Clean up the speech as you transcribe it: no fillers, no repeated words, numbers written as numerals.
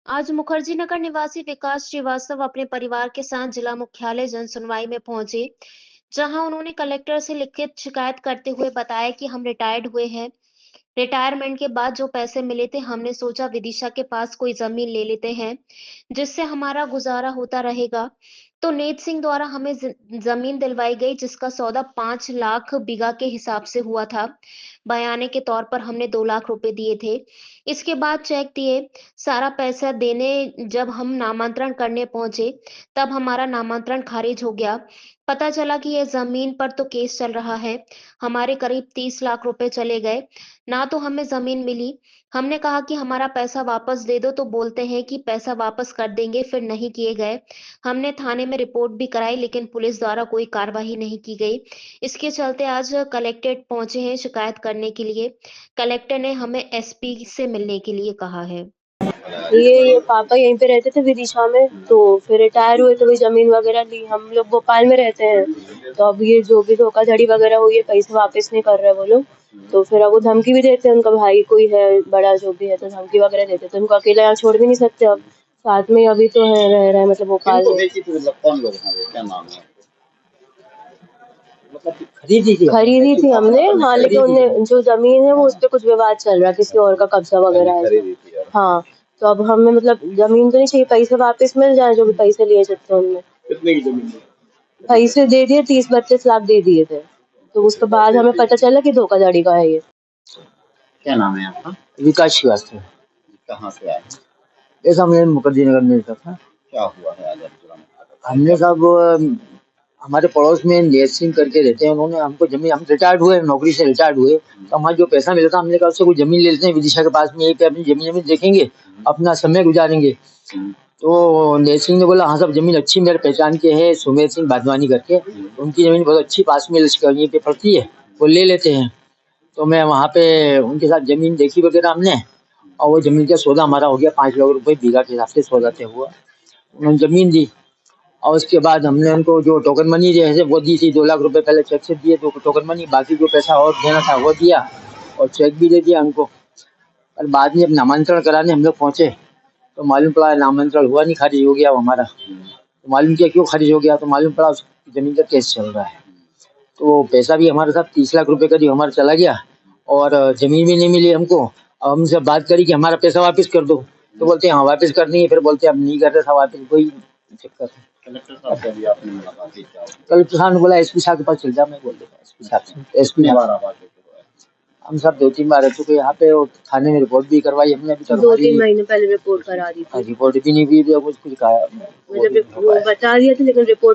आज मुखर्जी नगर निवासी विकास श्रीवास्तव अपने परिवार के साथ जिला मुख्यालय जन सुनवाई में पहुंचे, जहां उन्होंने कलेक्टर से लिखित शिकायत करते हुए बताया कि हम रिटायर्ड हुए हैं। रिटायरमेंट के बाद जो पैसे मिले थे, हमने सोचा विदिशा के पास कोई जमीन ले लेते हैं, जिससे हमारा गुजारा होता रहेगा। तो नेत सिंह द्वारा हमें जमीन दिलवाई गई, जिसका सौदा 5 लाख बीघा के हिसाब से हुआ था। बयाने के तौर पर हमने 2 लाख रुपए दिए थे। इसके बाद चेक दिए। सारा पैसा देने जब हम नामांतरण करने पहुंचे, तब हमारा नामांतरण खारिज हो गया। पता चला कि यह जमीन पर तो केस चल रहा है। हमारे करीब 30 लाख रुपए चले गए। ना तो हमें जमीन मिली। हमने कहा कि हमारा पैसा वापस दे दो, तो बोलते हैं कि पैसा वापस कर देंगे, फिर नहीं किए गए। हमने थाने में रिपोर्ट भी कराई, लेकिन पुलिस द्वारा कोई कार्रवाई नहीं की गई। इसके चलते आज कलेक्ट्रेट पहुंचे हैं शिकायत करने के लिए। कलेक्टर ने हमें एसपी से मिलने के लिए कहा है। ये पापा यहीं पे रहते थे विदिशा में, तो फिर रिटायर हुए तो वही जमीन वगैरह ली। हम लोग भोपाल में रहते हैं, तो अब ये जो भी धोखाधड़ी वगैरह हुई है, पैसे वापस नहीं कर रहे वो लोग। तो फिर अब वो धमकी भी देते हैं, उनका भाई कोई है बड़ा जो भी है, तो धमकी वगैरह देते, तो उनको अकेला यहाँ छोड़ भी नहीं सकते। अब साथ में अभी तो है, रह रहे हैं मतलब भोपाल में। कौन लोग हैं वो? क्या नाम है? खरीदी थी हमने, हाँ, लेकिन उनने जो जमीन है वो उस पे कुछ विवाद चल रहा है, किसी और का कब्जा वगैरह है। हाँ, तो अब हमें मतलब जमीन तो नहीं चाहिए, पैसे वापस मिल जाए जो भी पैसे लिए थे उनने। कितने की जमीन? पैसे दे दिए, 30-32 लाख दे दिए थे। तो उसके बाद हमें पता चला कि धोखाधड़ी का है ये। क्या नाम है आपका? विकास श्रीवास्तव। कहाँ से आए? ऐसा हमने मुखर्जी नगर में रहता था। क्या हुआ है आज आपके? हमने साहब हमारे पड़ोस में नेत सिंह करके रहते हैं, उन्होंने हमको जमीन, हम रिटायर्ड हुए, नौकरी से रिटायर्ड हुए, तो हमारा जो पैसा मिला था, हमने कहा उससे कोई जमीन ले लेते हैं विदिशा के पास में, यहीं पे अपनी जमीन देखेंगे, अपना समय गुजारेंगे। तो नेत सिंह ने बोला हाँ सब जमीन अच्छी मेरे पहचान के है, सुमेर सिंह बादवानी करके, उनकी जमीन बहुत अच्छी पास में यहीं पे पड़ती है, वो ले लेते हैं। तो मैं वहाँ पे उनके साथ जमीन देखी वगैरह हमने, और वो जमीन का सौदा हमारा हो गया 5 लाख रुपए बीघा के हिसाब से सौदा तय हुआ। उन्होंने जमीन दी, और उसके बाद हमने उनको जो टोकन मनी जैसे वो दी थी, 2 लाख रुपए पहले चेक से दिए, तो टोकन मनी, बाकी जो पैसा और देना था वो दिया, और चेक भी दे दिया उनको। और बाद में जब नामांतरण कराने हम लोग पहुंचे, तो मालूम पड़ा नामांतरण हुआ नहीं, खारिज हो गया वो हमारा। तो मालूम किया क्यों खारिज हो गया, तो मालूम पड़ा उसकी जमीन का केस चल रहा है। तो पैसा भी हमारे साथ 30 लाख रुपए करीब हमारा चला गया, और जमीन भी नहीं मिली हमको। अब हमसे बात करी कि हमारा पैसा वापस कर दो, तो बोलते हैं हाँ वापस कर देंगे, फिर बोलते हैं अब नहीं कर रहे था वापस, कोई चक्कर है। कलेक्टर साहब से अभी आपने मुलाकात की क्या? कलेक्टर साहब ने बोला एसपी साहब के पास चल जा, मैं बोल देता एसपी साहब से। एसपी हम सब 2-3 बार रह चुके यहाँ पे, और थाने में रिपोर्ट भी करवाई हमने, अभी तक 2-3 महीने पहले रिपोर्ट करा दी थी। रिपोर्ट भी नहीं हुई, कुछ कहा मतलब वो बता दिया था, लेकिन रिपोर्ट